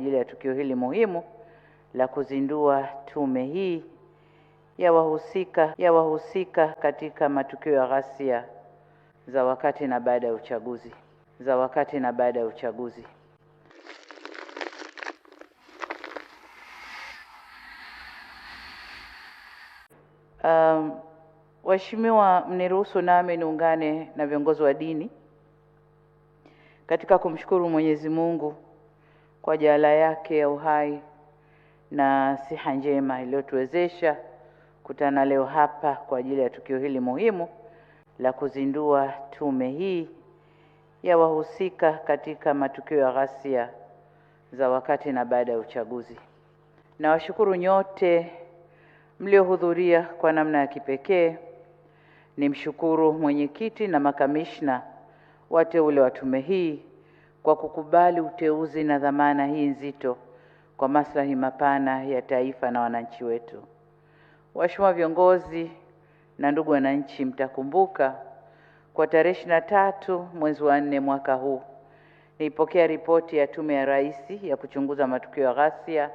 ajili ya tukio hili muhimu la kuzindua tume hii ya wahusika katika matukio ya ghasia za wakati na baada ya uchaguzi. Waheshimiwa, mniruhusu nami niungane na viongozi wa dini katika kumshukuru Mwenyezi Mungu kwa jaala yake ya uhai na siha njema iliyotuwezesha kutana leo hapa kwa ajili ya tukio hili muhimu la kuzindua tume hii ya wahusika katika matukio ya ghasia za wakati na baada ya uchaguzi. Nawashukuru nyote mliohudhuria kwa namna ya kipekee. Nimshukuru mwenyekiti na makamishna wateule wa tume hii kwa kukubali uteuzi na dhamana hii nzito kwa maslahi mapana ya taifa na wananchi wetu. Waheshimiwa viongozi na ndugu wananchi, mtakumbuka kwa tarehe 23 mwezi wa 4 mwaka huu nilipokea ripoti ya Tume ya Rais ya kuchunguza matukio ya ghasia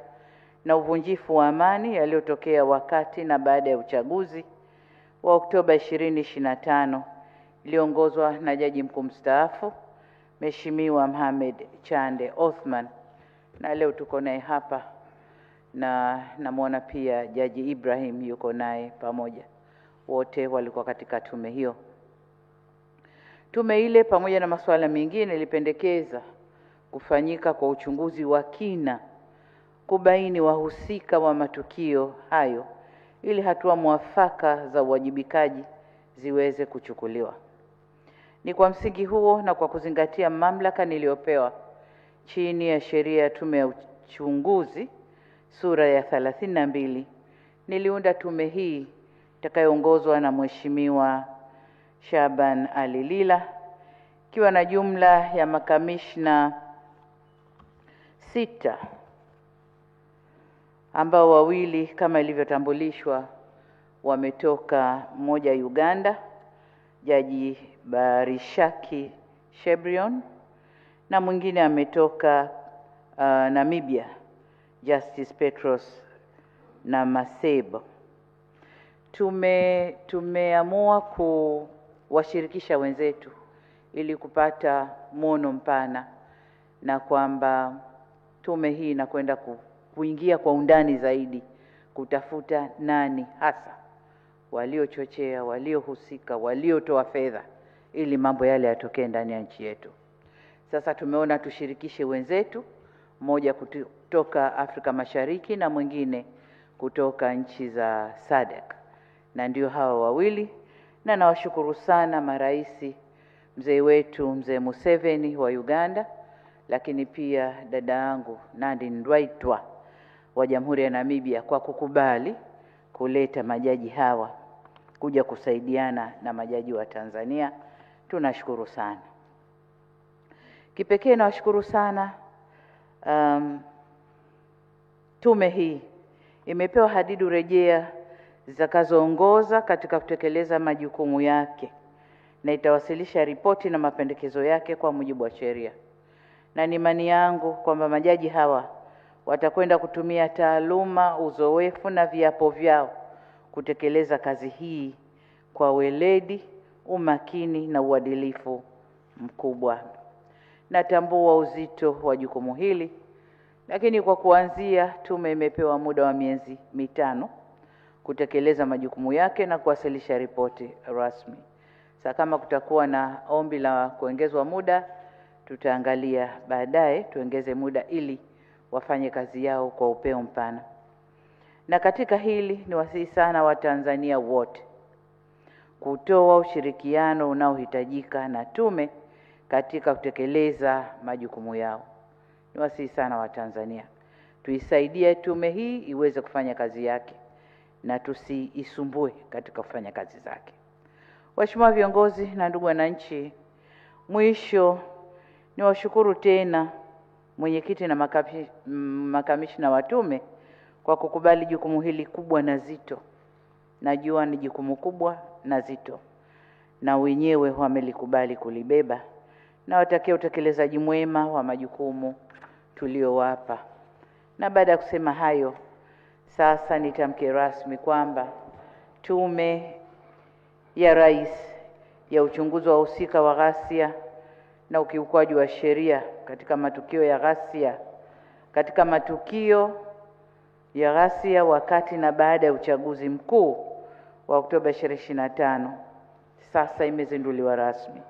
na uvunjifu wa amani yaliyotokea wakati na baada ya uchaguzi wa Oktoba 2025 iliongozwa na Jaji Mkuu mstaafu Mheshimiwa Mohamed Chande Othman, na leo tuko naye hapa na namuona pia Jaji Ibrahim yuko naye pamoja. Wote walikuwa katika tume hiyo. Tume ile pamoja na masuala mengine ilipendekeza kufanyika kwa uchunguzi wa kina kubaini wahusika wa matukio hayo ili hatua mwafaka za uwajibikaji ziweze kuchukuliwa. Ni kwa msingi huo na kwa kuzingatia mamlaka niliyopewa chini ya sheria ya tume ya uchunguzi sura ya 32 niliunda tume hii itakayoongozwa na Mheshimiwa Shaban Ali Lila, ikiwa na jumla ya makamishna 6 ambao wawili kama ilivyotambulishwa wametoka, mmoja Uganda, Jaji Barishaki Shebrion, na mwingine ametoka Namibia, Justice Petros na Masebo. Tumeamua kuwashirikisha wenzetu ili kupata muono mpana, na kwamba tume hii inakwenda kuingia kwa undani zaidi kutafuta nani hasa waliochochea, waliohusika, waliotoa fedha ili mambo yale yatokee ndani ya nchi yetu. Sasa tumeona tushirikishe wenzetu, mmoja kutoka Afrika Mashariki na mwingine kutoka nchi za SADC, na ndio hawa wawili. Na nawashukuru sana maraisi, mzee wetu mzee Museveni wa Uganda, lakini pia dada yangu Nandi Ndaitwah wa Jamhuri ya Namibia kwa kukubali kuleta majaji hawa kuja kusaidiana na majaji wa Tanzania. Tunashukuru sana. Kipekee nawashukuru sana tume hii imepewa hadidu rejea zitakazoongoza katika kutekeleza majukumu yake na itawasilisha ripoti na mapendekezo yake kwa mujibu wa sheria. Na ni imani yangu kwamba majaji hawa watakwenda kutumia taaluma, uzoefu na viapo vyao kutekeleza kazi hii kwa weledi, umakini na uadilifu mkubwa. Natambua uzito wa jukumu hili, lakini kwa kuanzia tume imepewa muda wa miezi 5 kutekeleza majukumu yake na kuwasilisha ripoti rasmi. Sasa kama kutakuwa na ombi la kuongezwa muda, tutaangalia baadaye tuongeze muda ili wafanye kazi yao kwa upeo mpana. Na katika hili ni wasihi sana Watanzania wote kutoa ushirikiano unaohitajika na tume katika kutekeleza majukumu yao. Ni wasihi sana Watanzania tuisaidie tume hii iweze kufanya kazi yake na tusiisumbue katika kufanya kazi zake. Waheshimiwa viongozi na ndugu wananchi, mwisho ni washukuru tena mwenyekiti na makamishna wa tume kwa kukubali jukumu hili kubwa na zito. Najua ni jukumu kubwa na zito, na wenyewe wamelikubali kulibeba, na watakia utekelezaji mwema wa majukumu tuliowapa. Na baada ya kusema hayo, sasa nitamke rasmi kwamba Tume ya Rais ya uchunguzi wa wahusika wa ghasia na ukiukwaji wa sheria katika matukio ya ghasia wakati na baada ya uchaguzi mkuu wa Oktoba 2025 sasa imezinduliwa rasmi.